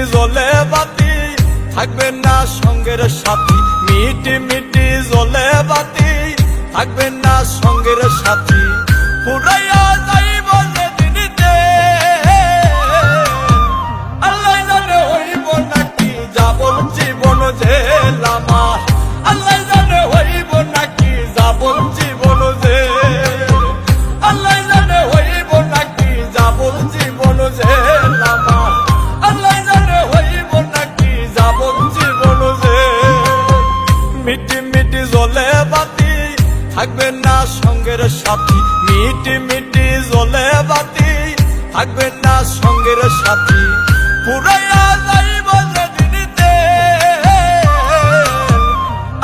মিটি জ্বলে বাতি থাকবে না সঙ্গের সাথী, মিটি মিটি জ্বলে বাতি থাকবে না সঙ্গের সাথী। পুরাইয়া যাইব যেদিনিতে আল্লাহ জানে হইব নাকি যাবল জীবন জেল আমার, আল্লাহ জানে হইব নাকি যাবল জীবন জেল, আল্লাহ জানে হইব নাকি যাবল জীবন জেল আমার, আল্লাহ জানে হইব নাকি যাবল জীবন জেল। মিটি মিটি জ্বলে বাতি থাকবে না সঙ্গের সাথী, মিটি মিটি জ্বলে বাতি থাকবে না সঙ্গের সাথী। পুরাইয়া যাইব যেদিনিতে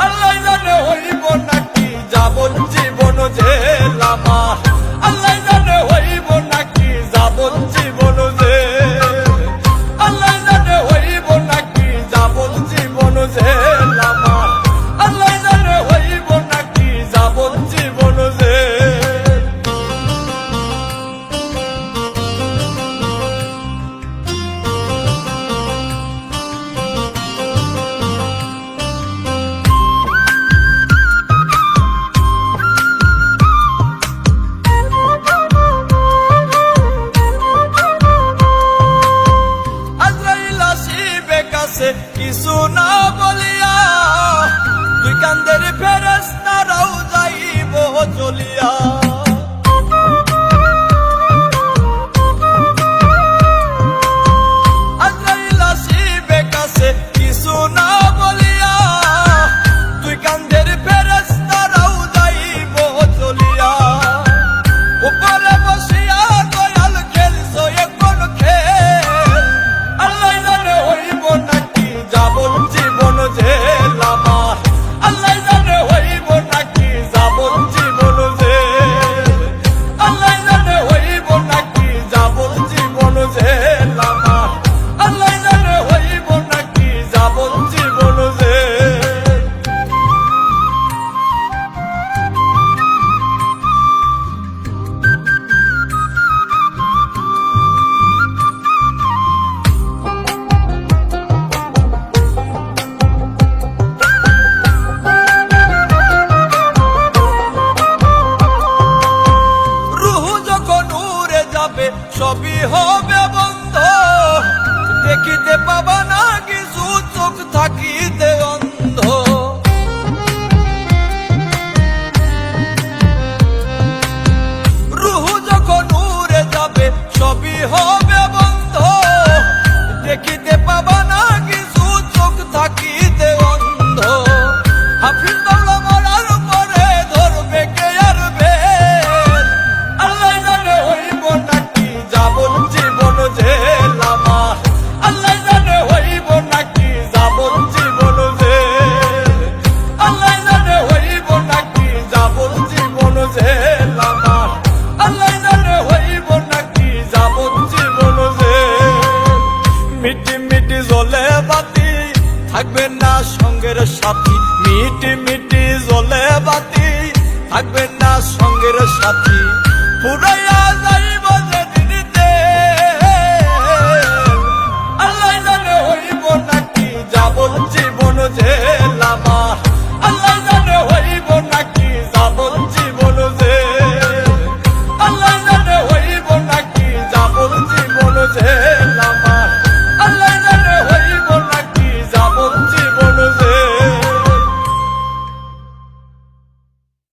আল্লাহ জানে হইব নাকি যাবল জীবন জেল আমার, আল্লাহ জানে হইব নাকি যাবল জীবন জেল, আল্লাহ জানে হইব নাকি যাবল জীবন জেল আমার, আল্লাহ জানে হইব নাকি যাবল জীবন জেল। আজরাইল আসিবে কাছে কিছু না বলিয়া, দুই কান্দের ফেরেশতারাও যাইব চলিয়া। আজরাইল আসিবে কাছে কিছু না বলিয়া, দুই কান্দের ফেরেশতারাও যাইব চলিয়া। উপরে বসিয়া দয়াল খেলছো এখন খেল, আল্লাহ জানে হইব নাকি যাবল জীবন জেল আমার, আল্লাহ জানে হইব নাকি যাবল জীবন জেল, আল্লাহ জানে হইব নাকি যাবল জীবন জেল আমার, আল্লাহ জানে হইব নাকি যাবল জীবন জেল। রুহু যখন উড়ে যাবে সবই হবে বন্ধ, দেখিতে পাবা না কিছু চোখ থাকিতে অন্ধ। রুহু যখন উড়ে যাবে সবই হবে বন্ধ, দেখিতে পাবা না কিছু চোখ থাকিতে অন্ধ। হাফিজ বাংলা মরার পরে ধরবে কে আর বেল, আল্লাহ জানে হইব নাকি যাবল জীবন জেল আমার, আল্লাহ জানে হইব নাকি যাবল জীবন জেল, আল্লাহ জানে হইব নাকি যাবল জীবন জেল আমার, আল্লাহ জানে হইব নাকি যাবল জীবন জেল। মিটি মিটি জ্বলে বাতি থাকবে না সঙ্গের সাথী, মিটি মিটি জ্বলে বাতি থাকবে না সঙ্গের সাথী। পুরাই